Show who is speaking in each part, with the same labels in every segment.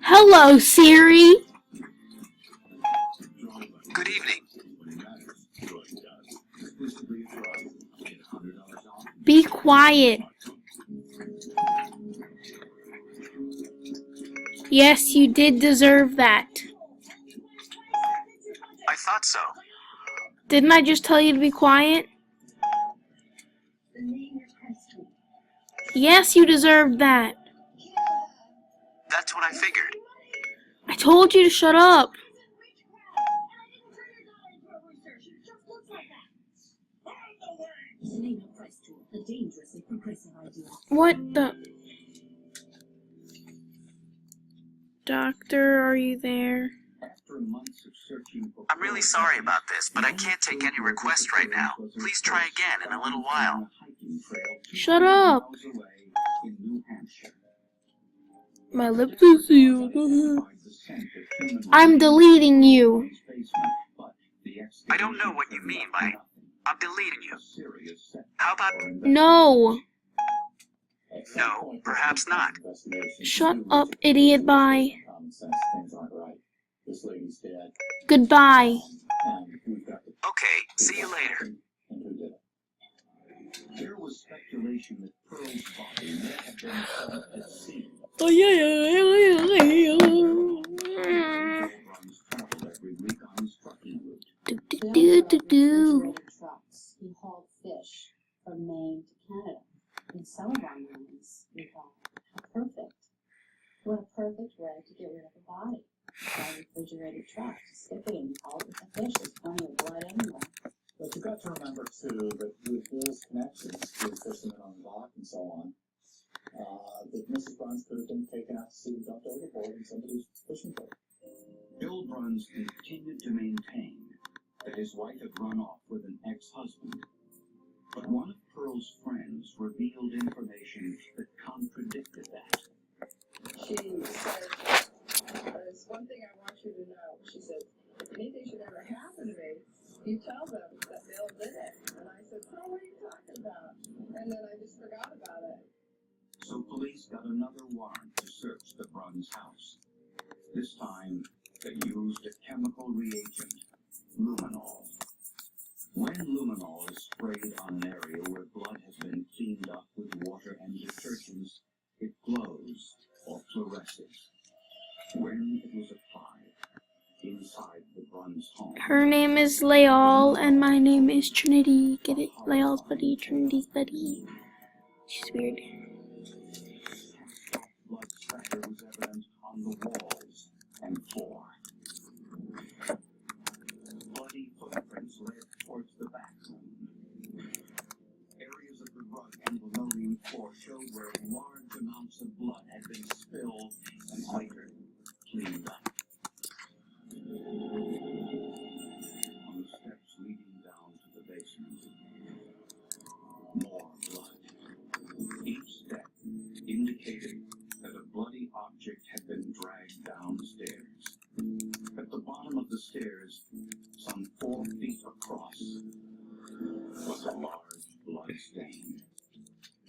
Speaker 1: Hello, Siri.
Speaker 2: Good evening.
Speaker 1: Be quiet. Yes, you did deserve that.
Speaker 2: I thought so.
Speaker 1: Didn't I just tell you to be quiet? Yes, you deserved that.
Speaker 2: That's what I figured.
Speaker 1: I told you to shut up. What the? Doctor, are you there?
Speaker 2: I'm really sorry about this, but I can't take any requests right now. Please try again in a little while.
Speaker 1: Shut up. My lips are sealed. I'm deleting you.
Speaker 2: I don't know what you mean by I'm deleting you. How about
Speaker 1: No.
Speaker 2: no, perhaps not.
Speaker 1: Shut up, idiot. Bye. Goodbye.
Speaker 2: Okay, see you later.
Speaker 3: There was speculation that Pearl's body may have been found at sea. Every week on his trucking route.
Speaker 4: Trucks. He hauled fish from Maine to Canada. In some of our minds, we thought, how perfect. What a perfect way to get rid of a body. Buy a refrigerated truck, stick it in, haul it with the fish. There's plenty of blood anyway.
Speaker 3: But you've got to remember, too, that with Bill's connections to fishermen on the dock and so on, that Mrs. Bruns could have been taken out to sea and dumped overboard in somebody's fishing boat. Bill Bruns continued to maintain that his wife had run off with an ex-husband. But one of Pearl's friends revealed information that contradicted that.
Speaker 5: She said, there's one thing I want you to know. She said, if anything should ever happen to me, you tell them that Bill did it. And I said, oh, what are you talking about? And then I just forgot about it.
Speaker 3: So police got another warrant to search the Bruns house. This time, they used a chemical reagent, luminol. When luminol is sprayed on an area where blood has been cleaned up with water and detergents, it glows or fluoresces. When it was applied inside the Bruns home,
Speaker 1: Her name is Layal, and my name is Trinity. Get it? Layal's buddy, Trinity's buddy. She's weird.
Speaker 3: blood spatter was evident on the walls and floor. Bloody footprints led towards the back room. Areas of the rug and linoleum floor showed where large amounts of blood had been spilled and later cleaned up. On the steps leading down to the basement, more blood. Each step indicated that a bloody object had been dragged downstairs. At the bottom of the stairs, some 4 feet across, was a large blood stain.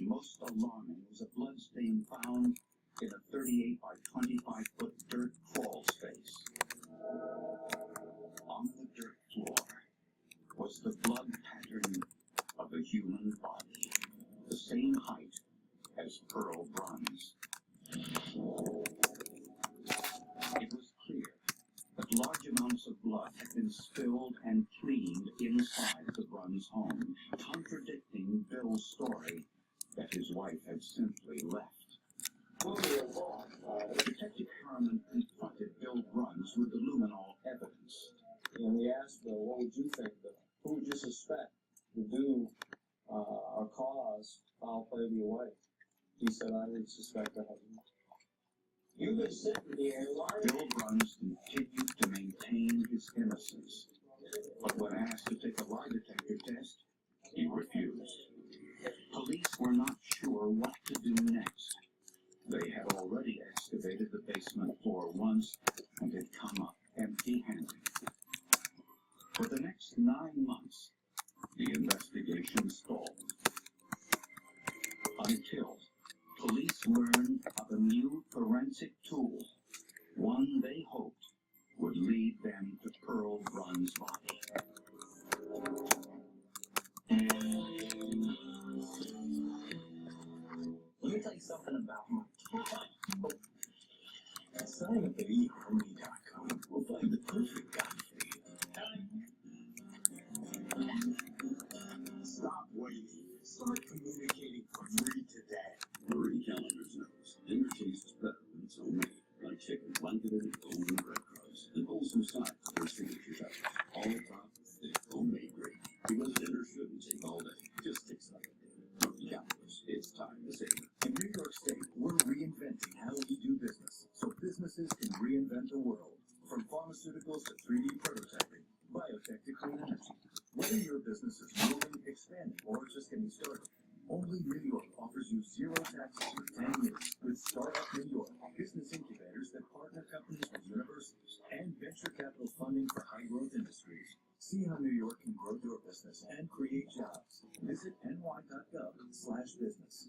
Speaker 3: Most alarming was a blood stain found in a 38 by 25 foot dirt crawl space. On the dirt floor was the blood pattern of a human body, the same height as Pearl Bruns. It was clear that large amounts of blood had been spilled and cleaned inside the Bruns home, contradicting Bill's story that his wife had simply left. Detective Harriman confronted Bill Bruns with the luminol evidence.
Speaker 6: And we asked Bill, what would you think? Who would you suspect would do or cause foul play to your wife? He said, I would suspect her husband. You've been sitting there, Larry.
Speaker 3: Bill Bruns continued to maintain his innocence, but when asked to take a lie detector test, he refused. Police were not sure what to do next. They had already excavated the basement floor once and had come up empty-handed. For the next 9 months, the investigation stalled. Until police learned of a new forensic tool, one they hoped would lead them to Pearl Brun's body.
Speaker 6: Let me tell you something about my time. Sign up at eHarmony.com. We'll find the perfect guy for you. Stop waiting. Start communicating for free today.
Speaker 7: Marie Callender's knows dinner tastes better when it's homemade, like chicken blanketed in golden breadcrumbs and wholesome sides of their signature touches. All topped with thick homemade gravy. Because dinner shouldn't take all day, just takes like a day. Marie Callender's, it's time to savor.
Speaker 8: In New York State, we're reinventing how we do business, so businesses can reinvent the world. From pharmaceuticals to 3D prototyping, biotech to clean energy. Whether your business is moving, expanding, or just getting started, only New York offers you zero taxes for 10 years with Startup New York, business incubators that partner companies with universities, and venture capital funding for high-growth industries. See how New York can grow your business and create jobs. Visit ny.gov/business.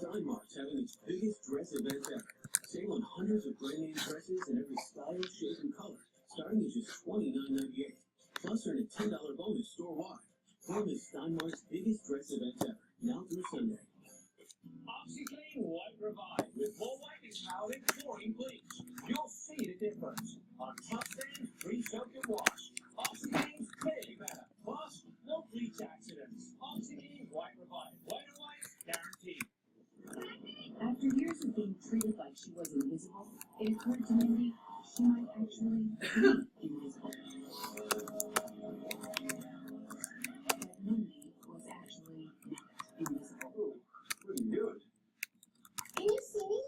Speaker 6: Steinmark's having its biggest dress event ever. Save on hundreds of brand name dresses in every style, shape, and color, starting at just $29.98. Plus, earn a $10 bonus store-wide. Form is Steinmark's biggest dress event ever, now through Sunday.
Speaker 9: OxyClean White Revive with more whitening power and chlorine bleach. You'll see the difference. On tough stains, pre-soak and wash. OxyClean's clearly better. Plus, no bleach accidents. OxyClean White Revive. White and white, guaranteed.
Speaker 4: After years of being treated like she was invisible, it occurred to Mindy she might actually be invisible. But Mindy was actually not invisible.
Speaker 6: What are you doing?
Speaker 10: Can you see me?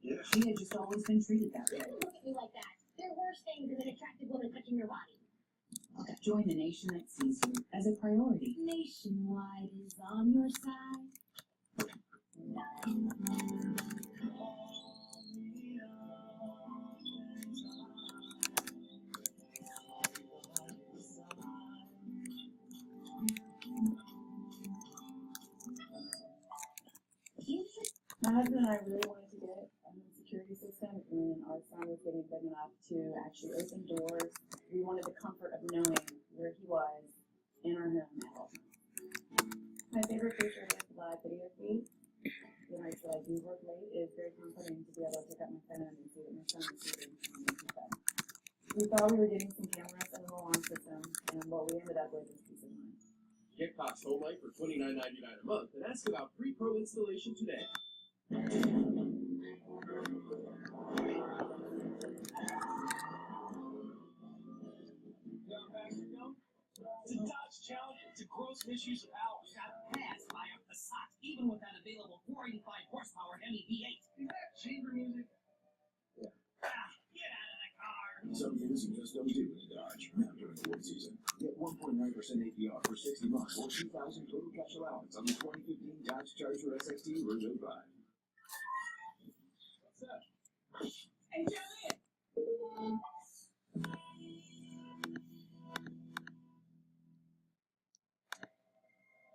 Speaker 6: Yeah.
Speaker 4: She had just always been treated that way.
Speaker 10: Don't look at me like that. There are worse things than an attractive woman touching your body.
Speaker 4: Join the nation that sees you as a priority. Nationwide is on your side.
Speaker 11: My husband and I really wanted to get a home security system, and our son was getting big enough to actually open doors. We wanted the comfort of knowing where he was in our home at all times. My favorite feature is live video feed. The nights that I do work late, it is very comforting to be able to pick up my phone and see what my son is doing. We thought we were getting some cameras and an alarm system, and what we ended up with is peace of mind.
Speaker 6: Get Cox Home Light for $29.99 a month and ask about free pro installation today.
Speaker 9: It's a Dodge Challenger. It's a gross misuse of power. Got passed by a Passat, even with that available 485 horsepower Hemi V8. Is that chamber music?
Speaker 6: Yeah.
Speaker 9: Get out of the car.
Speaker 8: Some things you just don't do in a Dodge. Now during the wood season, get 1.9% APR for 60 months or $2,000 total cash allowance on the 2015 Dodge Charger SXT rear-wheel drive.
Speaker 9: What's that? Hey, Johnny!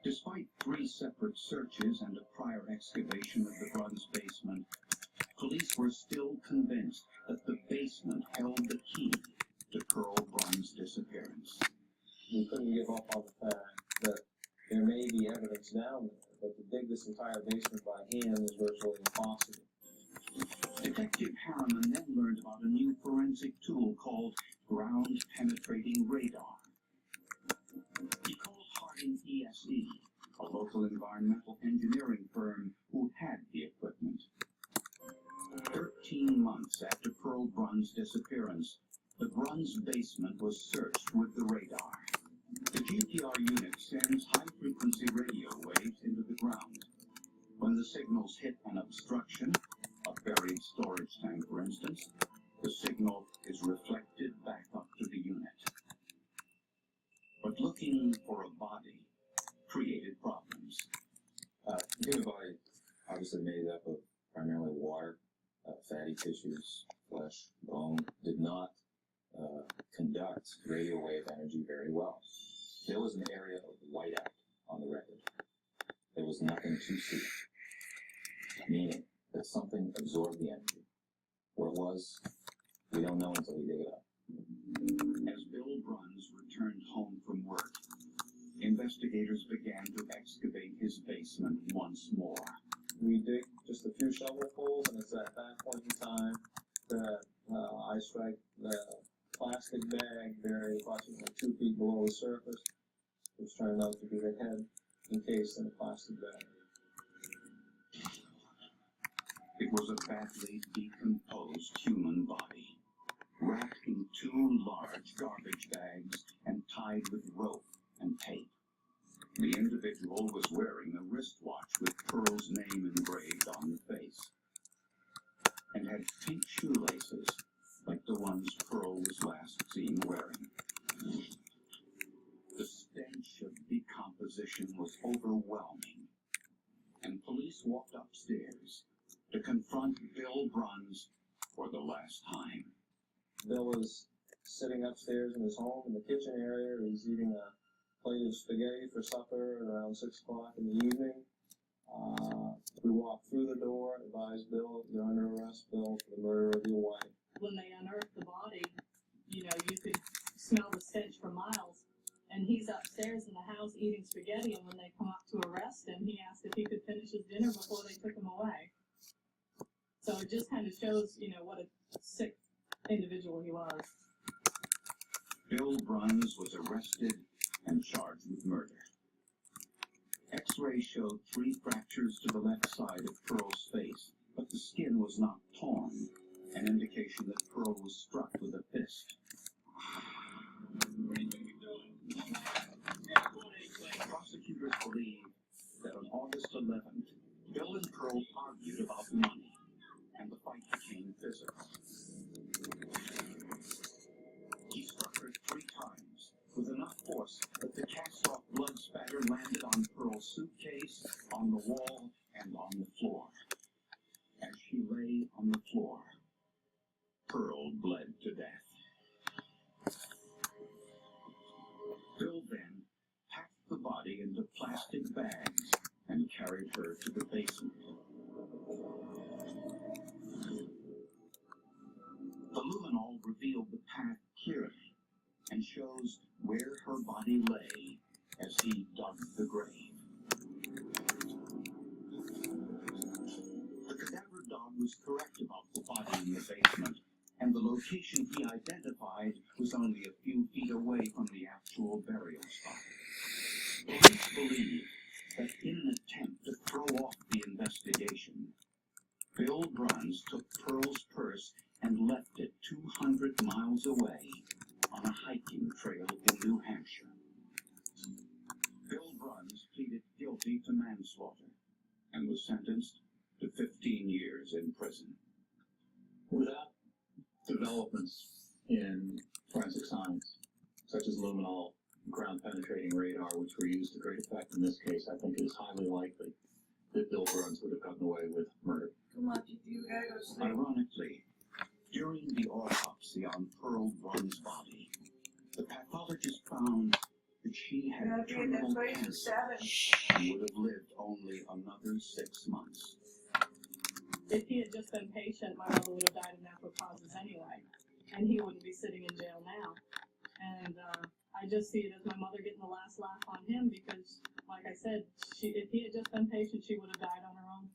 Speaker 3: Despite 3 separate searches and a prior excavation of the Bruns basement, police were still convinced that the basement held the key to Pearl Brun's disappearance.
Speaker 6: We couldn't give up on the fact that there may be evidence down there, but to dig this entire basement by hand is virtually impossible.
Speaker 3: Detective Harriman then learned about a new forensic tool called ground-penetrating radar. He called Harding ESE, a local environmental engineering firm who had the equipment. 13 Brunn's disappearance, the Brunn's basement was searched with the radar. The GPR unit sends high-frequency radio waves into the ground. When the signals hit an obstruction, a buried storage tank for instance, the signal is reflected back up to the unit. But looking for a body created problems.
Speaker 12: The human body, obviously made up of primarily water, fatty tissues, flesh, bone, did not conduct radio wave energy very well. There was an area of whiteout on the record. There was nothing to see, meaning that something absorbed the energy. Where it was, we don't know until we dig it up.
Speaker 3: As Bill Bruns returned home from work, investigators began to excavate his basement once more.
Speaker 13: We dig just a few shovelfuls, and it's at that point in time that I strike the plastic bag buried approximately 2 feet below the surface, which turned out to be the head encased in a plastic bag.
Speaker 3: It was a badly decomposed human body, wrapped in 2 large garbage bags and tied with rope and tape. The individual was wearing a wristwatch with Pearl's name engraved on the face, and had pink shoelaces like the ones Pearl was last seen wearing. The stench of decomposition was overwhelming, and police walked upstairs to confront Bill Bruns for the last time.
Speaker 13: Bill was sitting upstairs in his home in the kitchen area. He's eating a plate of spaghetti for supper at around 6 o'clock in the evening. We walked through the door, advised Bill, you're under arrest, Bill, for the murder of your wife.
Speaker 5: When they unearthed the body, you could smell the stench for miles. And he's upstairs in the house eating spaghetti, and when they come up to arrest him, he asked if he could finish his dinner before they took him away. So it just kind of shows, what a sick individual he was.
Speaker 3: Bill Bruns was arrested and charged with murder. X-ray showed 3 fractures to the left side of Pearl's face, but the skin was not torn, an indication that Pearl was struck with a fist. Prosecutors believe that on August 11th, Bill and Pearl argued about money, and the fight became physical. He struck her 3 times, with enough force that the cast-off blood spatter landed on Pearl's suitcase, on the wall, and on the floor. As she lay on the floor, Pearl bled to death. Bill then packed the body into plastic bags and carried her to the basement. The luminol revealed the path clearly and shows where her body lay as he dug the grave. The cadaver dog was correct about the body in the basement, and the location he identified was only a few feet away from the actual burial spot. Police believe that in an attempt to throw off the investigation, Bill Bruns took Pearl's purse and left it 200 miles away on a hiking trail in New Hampshire. Bill Bruns pleaded guilty to manslaughter and was sentenced to 15 years in prison.
Speaker 6: Without developments in forensic science, such as luminol, ground-penetrating radar, which were used to great effect in this case, I think it is highly likely that Bill Bruns would have gotten away with murder.
Speaker 5: Come on, you gotta go to sleep.
Speaker 3: Ironically, during the autopsy on Pearl Bruns' body, the pathologist found that she had terminal cancer and would have lived only another 6 months.
Speaker 5: If he had just been patient, my mother would have died of natural causes anyway, and he wouldn't be sitting in jail now. And I just see it as my mother getting the last laugh on him because, like I said, if he had just been patient, she would have died on her own.